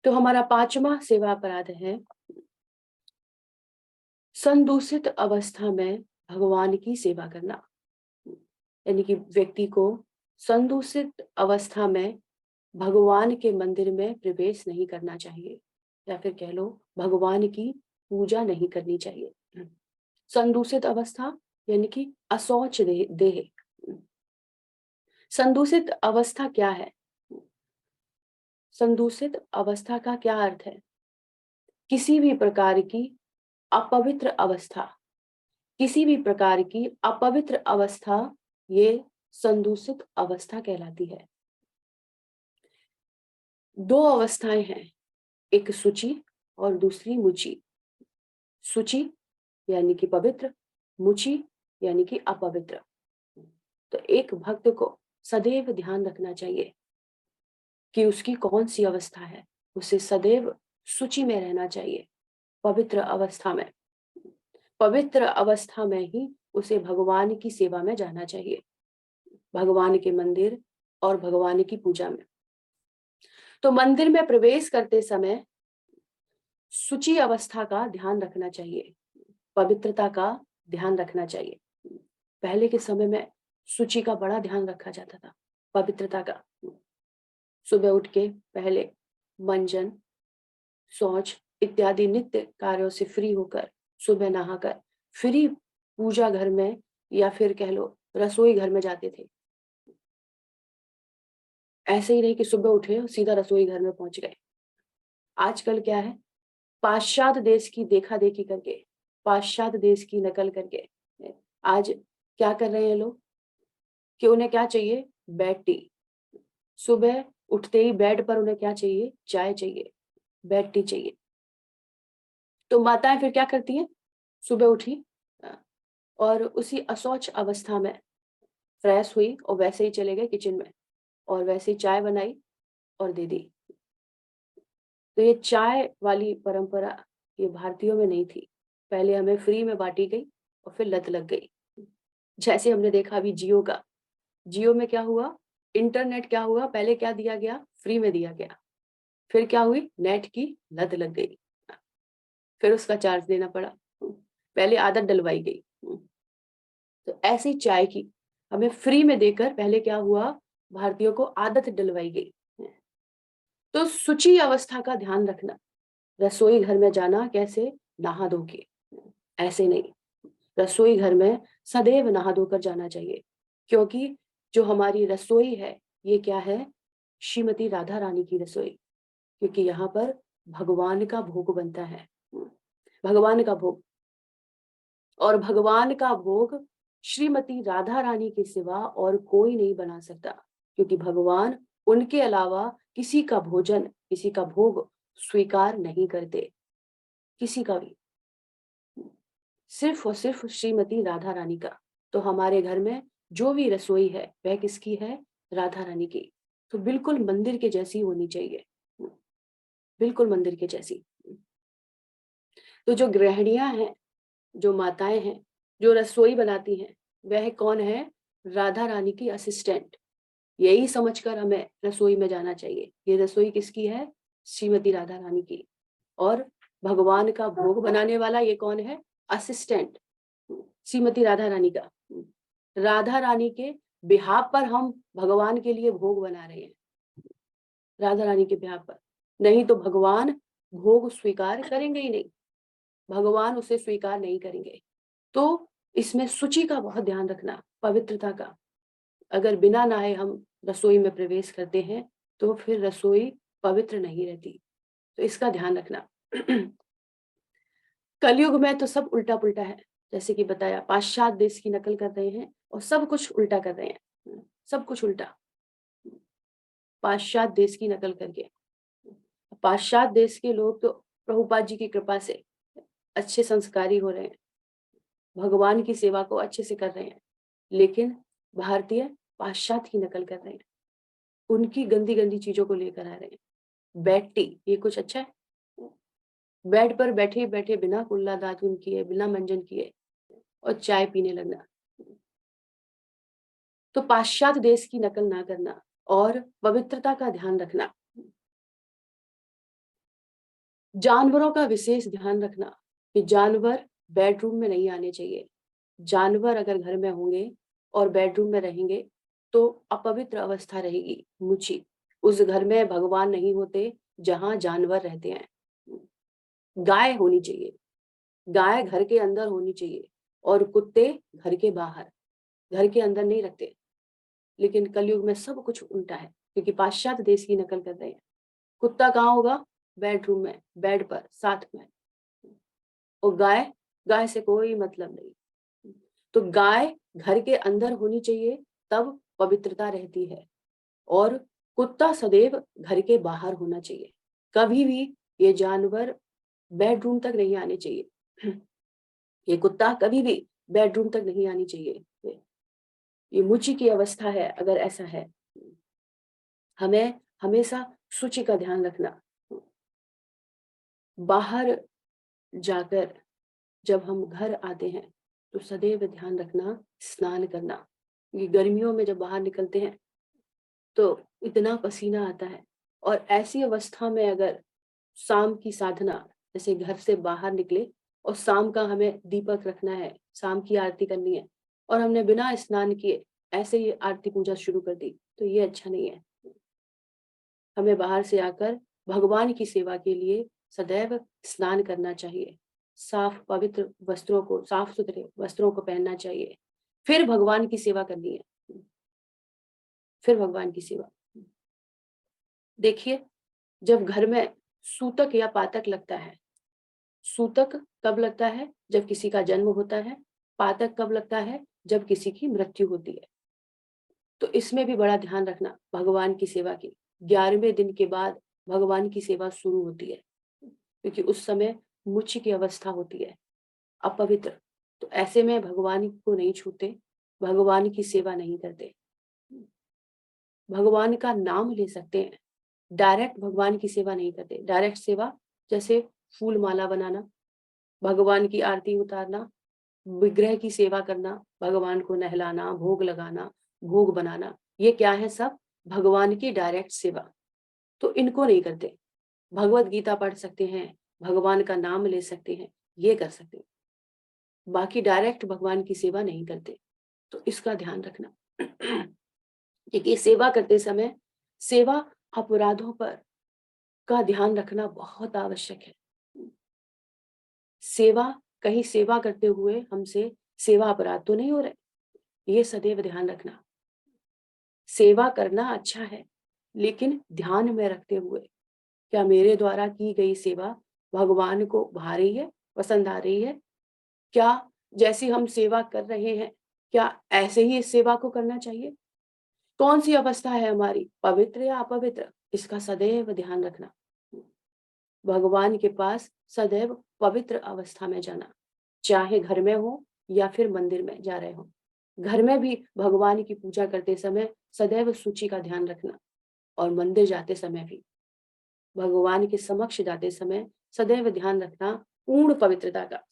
तो हमारा 5वां सेवा अपराध है संदूषित अवस्था में भगवान की सेवा करना। यानी कि व्यक्ति को संदूषित अवस्था में भगवान के मंदिर में प्रवेश नहीं करना चाहिए, या फिर कह लो भगवान की पूजा नहीं करनी चाहिए। संदूषित अवस्था यानी कि अशौच देह। संदूषित अवस्था क्या है? संदूषित अवस्था का क्या अर्थ है? किसी भी प्रकार की अपवित्र अवस्था, किसी भी प्रकार की अपवित्र अवस्था, ये संदूषित अवस्था कहलाती है। दो अवस्थाएं हैं, एक शुचि और दूसरी मुचि। शुचि यानी कि पवित्र, मुचि यानी कि अपवित्र। तो एक भक्त को सदैव ध्यान रखना चाहिए कि उसकी कौन सी अवस्था है। उसे सदैव शुचि में रहना चाहिए, पवित्र अवस्था में। पवित्र अवस्था में ही उसे भगवान की सेवा में जाना चाहिए, भगवान के मंदिर और भगवान की पूजा में। तो मंदिर में प्रवेश करते समय शुचि अवस्था का ध्यान रखना चाहिए, पवित्रता का ध्यान रखना चाहिए। पहले के समय में शुचि का बड़ा ध्यान रखा जाता था, पवित्रता का। सुबह उठ के पहले मंजन, शौच इत्यादि नित्य कार्यों से फ्री होकर, सुबह नहाकर फिर ही पूजा घर में या फिर कह लो रसोई घर में जाते थे। ऐसे ही नहीं कि सुबह उठे और सीधा रसोई घर में पहुंच गए। आजकल क्या है, पाश्चात्य देश की देखा देखी करके, पाश्चात्य देश की नकल करके आज क्या कर रहे हैं लोग कि उन्हें क्या चाहिए, बेड टी। सुबह उठते ही बेड पर उन्हें क्या चाहिए, चाय चाहिए, बेड टी चाहिए। तो माताएं फिर क्या करती हैं, सुबह उठी और उसी अशौच अवस्था में फ्रेश हुई और वैसे ही चले गए किचन में और वैसे ही चाय बनाई और दे दी। तो ये चाय वाली परंपरा ये भारतीयों में नहीं थी, पहले हमें फ्री में बांटी गई और फिर लत लग गई। जैसे हमने देखा अभी जियो का, जियो में क्या हुआ, इंटरनेट क्या हुआ, पहले क्या दिया गया, फ्री में दिया गया, फिर क्या हुई, नेट की लत लग गई, फिर उसका चार्ज देना पड़ा, पहले आदत डलवाई गई। तो ऐसी चाय की हमें फ्री में देकर पहले क्या हुआ, भारतीयों को आदत डलवाई गई। तो शुचि अवस्था का ध्यान रखना, रसोई घर में जाना कैसे, नहा धो के, ऐसे नहीं। रसोई घर में सदैव नहा धोकर जाना चाहिए, क्योंकि जो हमारी रसोई है ये क्या है, श्रीमती राधा रानी की रसोई, क्योंकि यहाँ पर भगवान का भोग बनता है, भगवान का भोग। और भगवान का भोग श्रीमती राधा रानी के सिवा और कोई नहीं बना सकता, क्योंकि भगवान उनके अलावा किसी का भोजन, किसी का भोग स्वीकार नहीं करते, किसी का भी, सिर्फ और सिर्फ श्रीमती राधा रानी का। तो हमारे घर में जो भी रसोई है वह किसकी है, राधा रानी की। तो बिल्कुल मंदिर के जैसी होनी चाहिए, बिल्कुल मंदिर के जैसी। तो जो गृहिणियां हैं, जो माताएं हैं, जो रसोई बनाती हैं, वह कौन है, राधा रानी की असिस्टेंट। यही समझकर हमें रसोई में जाना चाहिए, ये रसोई किसकी है, श्रीमती राधा रानी की। और भगवान का भोग बनाने वाला ये कौन है, असिस्टेंट, श्रीमती राधा रानी का। राधा रानी के बिहाफ पर हम भगवान के लिए भोग बना रहे हैं, राधा रानी के बिहाफ पर, नहीं तो भगवान भोग स्वीकार करेंगे ही नहीं, भगवान उसे स्वीकार नहीं करेंगे। तो इसमें शुचि का बहुत ध्यान रखना, पवित्रता का। अगर बिना नहाए हम रसोई में प्रवेश करते हैं तो फिर रसोई पवित्र नहीं रहती, तो इसका ध्यान रखना। कलयुग में तो सब उल्टा पुल्टा है, जैसे कि बताया पाश्चात्य देश की नकल कर रहे हैं और सब कुछ उल्टा कर रहे हैं, सब कुछ उल्टा, पाश्चात्य देश की नकल करके। पाश्चात्य देश के लोग तो प्रभुपाद जी की कृपा से अच्छे संस्कारी हो रहे हैं, भगवान की सेवा को अच्छे से कर रहे हैं, लेकिन भारतीय पाश्चात्य की नकल कर रहे हैं, उनकी गंदी गंदी चीजों को लेकर आ रहे हैं। बेड टी ये कुछ अच्छा है, बेड पर बैठे बैठे बिना कुल्ला दातुन किए, बिना मंजन किए और चाय पीने लगना। तो पाश्चात्य देश की नकल ना करना और पवित्रता का ध्यान रखना। जानवरों का विशेष ध्यान रखना कि जानवर बेडरूम में नहीं आने चाहिए। जानवर अगर घर में होंगे और बेडरूम में रहेंगे तो अपवित्र अवस्था रहेगी, मुची। उस घर में भगवान नहीं होते जहां जानवर रहते हैं। गाय होनी चाहिए, गाय घर के अंदर होनी चाहिए और कुत्ते घर के बाहर, घर के अंदर नहीं रखते। लेकिन कलयुग में सब कुछ उल्टा है क्योंकि पाश्चात्य देश की नकल कर रहे हैं। कुत्ता कहाँ होगा? बेडरूम में, बेड पर, साथ में। और गाय, गाय से कोई मतलब नहीं। तो गाय घर के अंदर होनी चाहिए, तब पवित्रता रहती है। और कुत्ता सदैव घर के बाहर होना चाहिए। कभी भी ये जानवर बेडरूम तक नहीं आने चाहिए। ये कुत्ता कभी भी बेडरूम तक नहीं आनी चाहिए। ये मुचि की अवस्था है अगर ऐसा है। हमें हमेशा शुचि का ध्यान रखना। बाहर जाकर जब हम घर आते हैं तो सदैव ध्यान रखना स्नान करना। ये गर्मियों में जब बाहर निकलते हैं तो इतना पसीना आता है, और ऐसी अवस्था में अगर शाम की साधना, जैसे घर से बाहर निकले और शाम का हमें दीपक रखना है, शाम की आरती करनी है, और हमने बिना स्नान किए ऐसे ही आरती पूजा शुरू कर दी, तो ये अच्छा नहीं है। हमें बाहर से आकर भगवान की सेवा के लिए सदैव स्नान करना चाहिए। साफ पवित्र वस्त्रों को, साफ सुथरे वस्त्रों को पहनना चाहिए। फिर भगवान की सेवा करनी है, फिर भगवान की सेवा। देखिए, जब घर में सूतक या पातक लगता है, सूतक कब लगता है? जब किसी का जन्म होता है। पातक कब लगता है? जब किसी की मृत्यु होती है। तो इसमें भी बड़ा ध्यान रखना भगवान की सेवा की। 11वें दिन के बाद भगवान की सेवा शुरू होती है क्योंकि उस समय मुच्छ की अवस्था होती है, अपवित्र। तो ऐसे में भगवान को नहीं छूते, भगवान की सेवा नहीं करते। भगवान का नाम ले सकते हैं, डायरेक्ट भगवान की सेवा नहीं करते। डायरेक्ट सेवा जैसे फूल माला बनाना, भगवान की आरती उतारना, विग्रह की सेवा करना, भगवान को नहलाना, भोग लगाना, भोग बनाना, ये क्या है? सब भगवान की डायरेक्ट सेवा। तो इनको नहीं करते। भगवत गीता पढ़ सकते हैं, भगवान का नाम ले सकते हैं, ये कर सकते हैं। बाकी डायरेक्ट भगवान की सेवा नहीं करते। तो इसका ध्यान रखना। क्योंकि सेवा करते समय सेवा अपराधों पर का ध्यान रखना बहुत आवश्यक है। सेवा, कहीं सेवा करते हुए हमसे सेवा अपराध तो नहीं हो रहे, ये सदैव ध्यान रखना। सेवा करना अच्छा है, लेकिन ध्यान में रखते हुए क्या मेरे द्वारा की गई सेवा भगवान को भा रही है, पसंद आ रही है? क्या जैसी हम सेवा कर रहे हैं, क्या ऐसे ही इस सेवा को करना चाहिए? कौन सी अवस्था है हमारी, पवित्र या अपवित्र? इसका सदैव ध्यान रखना। भगवान के पास सदैव पवित्र अवस्था में जाना, चाहे घर में हो या फिर मंदिर में जा रहे हो। घर में भी भगवान की पूजा करते समय सदैव सूची का ध्यान रखना, और मंदिर जाते समय भी भगवान के समक्ष जाते समय सदैव ध्यान रखना पूर्ण पवित्रता का।